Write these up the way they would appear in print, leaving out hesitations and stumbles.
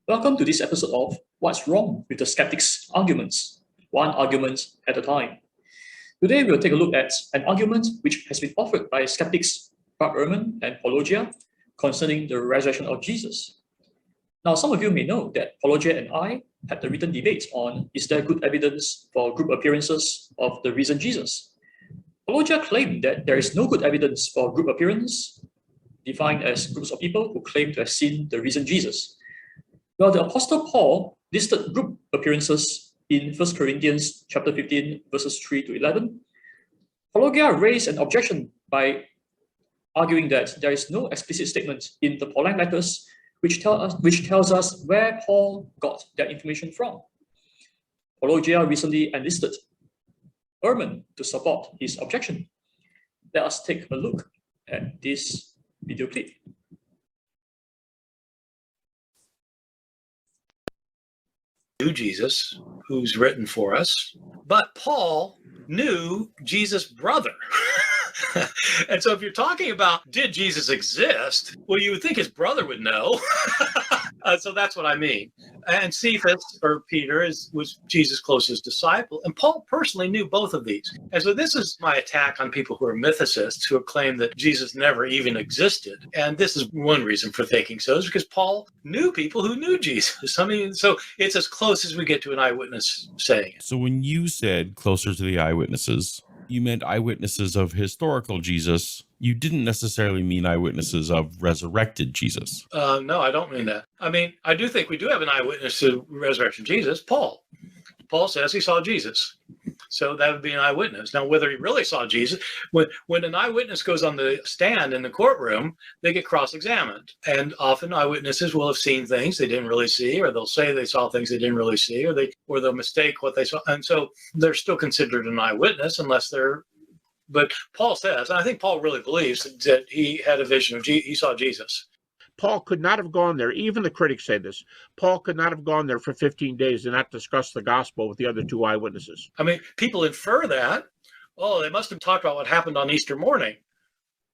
Welcome to this episode of What's Wrong with the Skeptics' Arguments, one argument at a time. Today we'll take a look at an argument which has been offered by skeptics Ehrman and Paulogia concerning the resurrection of Jesus. Now, some of you may know that Paulogia and I had the written debate on is there good evidence for group appearances of the risen Jesus. Paulogia claimed that there is no good evidence for group appearance, defined as groups of people who claim to have seen the risen Jesus. Well, the Apostle Paul listed group appearances in 1 Corinthians chapter 15, verses 3 to 11. Paulogia raised an objection by arguing that there is no explicit statement in the Pauline letters which tells us where Paul got that information from. Paulogia recently enlisted Ehrman to support his objection. Let us take a look at this video clip. Knew Jesus, who's written for us, but Paul knew Jesus' brother. And so if you're talking about, did Jesus exist? Well, you would think his brother would know. So that's what I mean. And Cephas, or Peter, was Jesus' closest disciple. And Paul personally knew both of these. And so this is my attack on people who are mythicists, who claim that Jesus never even existed. And this is one reason for thinking so, is because Paul knew people who knew Jesus. I mean, so it's as close as we get to an eyewitness saying it. So when you said closer to the eyewitnesses, you meant eyewitnesses of historical Jesus. You didn't necessarily mean eyewitnesses of resurrected Jesus. No, I don't mean that. I mean, I do think we do have an eyewitness to resurrection Jesus, Paul. Paul says he saw Jesus. So that would be an eyewitness. Now, whether he really saw Jesus, when an eyewitness goes on the stand in the courtroom, they get cross-examined. And often eyewitnesses will have seen things they didn't really see, or they'll say they saw things they didn't really see, or they'll mistake what they saw. And so they're still considered an eyewitness unless they're, but Paul says, and I think Paul really believes that he had a vision of he saw Jesus. Paul could not have gone there. Even the critics say this. Paul could not have gone there for 15 days and not discussed the gospel with the other two eyewitnesses. I mean, people infer that, oh, they must have talked about what happened on Easter morning.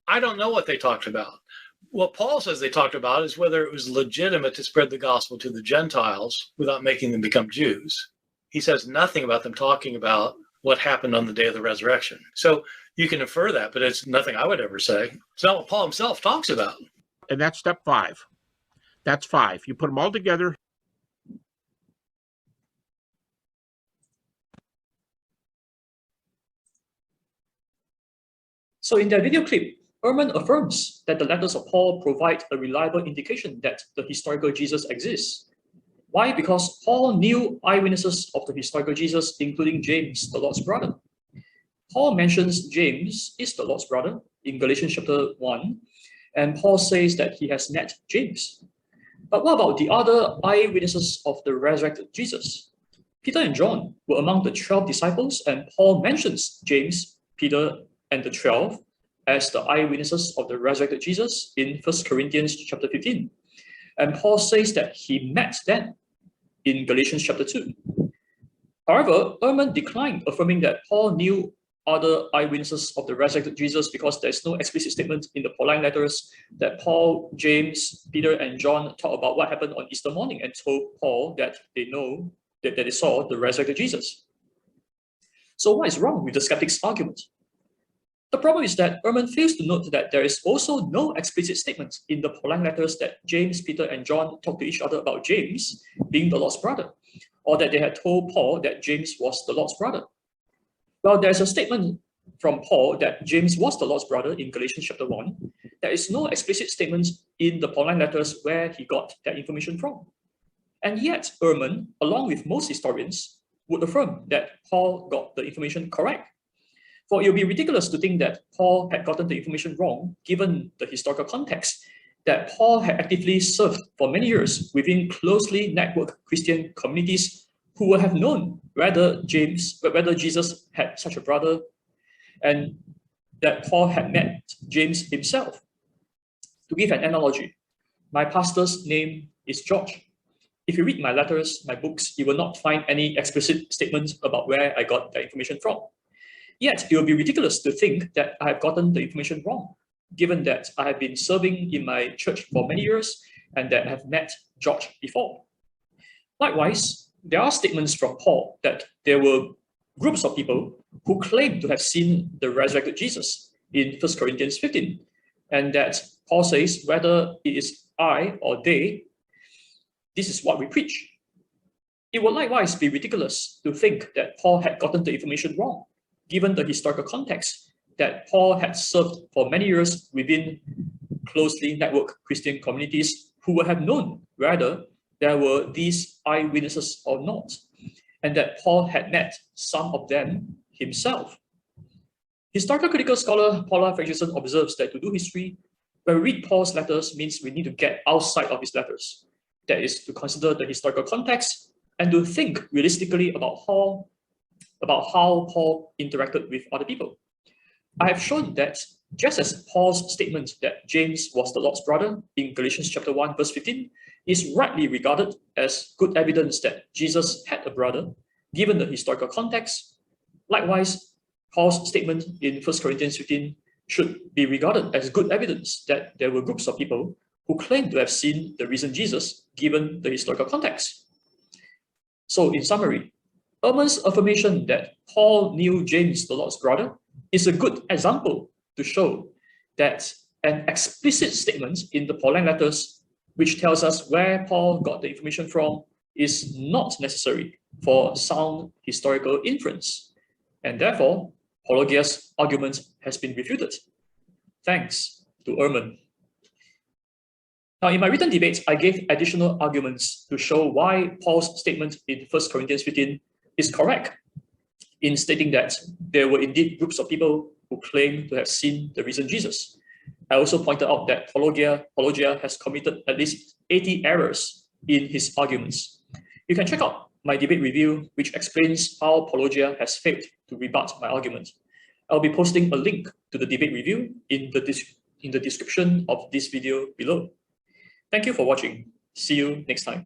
I don't know what they talked about. What Paul says they talked about is whether it was legitimate to spread the gospel to the Gentiles without making them become Jews. He says nothing about them talking about what happened on the day of the resurrection. So you can infer that, but it's nothing I would ever say. It's not what Paul himself talks about. And that's step 5. That's 5. You put them all together. So in that video clip, Ehrman affirms that the letters of Paul provide a reliable indication that the historical Jesus exists. Why? Because Paul knew eyewitnesses of the historical Jesus, including James, the Lord's brother. Paul mentions James is the Lord's brother in Galatians chapter 1, and Paul says that he has met James. But what about the other eyewitnesses of the resurrected Jesus? Peter and John were among the 12 disciples, and Paul mentions James, Peter, and the 12 as the eyewitnesses of the resurrected Jesus in 1 Corinthians chapter 15. And Paul says that he met them in Galatians chapter 2. However, Ehrman declined affirming that Paul knew other eyewitnesses of the resurrected Jesus because there's no explicit statement in the Pauline letters that Paul, James, Peter, and John talk about what happened on Easter morning and told Paul that they know that they saw the resurrected Jesus. So what is wrong with the skeptic's argument? The problem is that Ehrman fails to note that there is also no explicit statement in the Pauline letters that James, Peter, and John talked to each other about James being the Lord's brother, or that they had told Paul that James was the Lord's brother. Well, there's a statement from Paul that James was the Lord's brother in Galatians chapter 1. There is no explicit statement in the Pauline letters where he got that information from. And yet, Ehrman, along with most historians, would affirm that Paul got the information correct. For it would be ridiculous to think that Paul had gotten the information wrong, given the historical context, that Paul had actively served for many years within closely networked Christian communities who would have known whether Jesus had such a brother, and that Paul had met James himself. To give an analogy, my pastor's name is George. If you read my letters, my books, you will not find any explicit statements about where I got the information from. Yet, it would be ridiculous to think that I have gotten the information wrong, given that I have been serving in my church for many years and that I have met George before. Likewise, there are statements from Paul that there were groups of people who claimed to have seen the resurrected Jesus in 1 Corinthians 15, and that Paul says, whether it is I or they, this is what we preach. It would likewise be ridiculous to think that Paul had gotten the information wrong, given the historical context that Paul had served for many years within closely networked Christian communities who would have known whether there were these eyewitnesses or not, and that Paul had met some of them himself. Historical critical scholar Paula Ferguson observes that to do history, when we read Paul's letters means we need to get outside of his letters. That is, to consider the historical context and to think realistically about how Paul interacted with other people. I have shown that just as Paul's statement that James was the Lord's brother in Galatians chapter 1, verse 15, is rightly regarded as good evidence that Jesus had a brother, given the historical context, likewise, Paul's statement in 1 Corinthians 15 should be regarded as good evidence that there were groups of people who claimed to have seen the risen Jesus, given the historical context. So, in summary, Ehrman's affirmation that Paul knew James, the Lord's brother, is a good example to show that an explicit statement in the Pauline letters, which tells us where Paul got the information from, is not necessary for sound historical inference. And therefore, Paulogia's argument has been refuted. Thanks to Ehrman. Now, in my written debate, I gave additional arguments to show why Paul's statement in 1 Corinthians 15 is correct in stating that there were indeed groups of people who claim to have seen the risen Jesus. I also pointed out that Paulogia has committed at least 80 errors in his arguments. You can check out my debate review, which explains how Paulogia has failed to rebut my argument. I'll be posting a link to the debate review in the description of this video below. Thank you for watching. See you next time.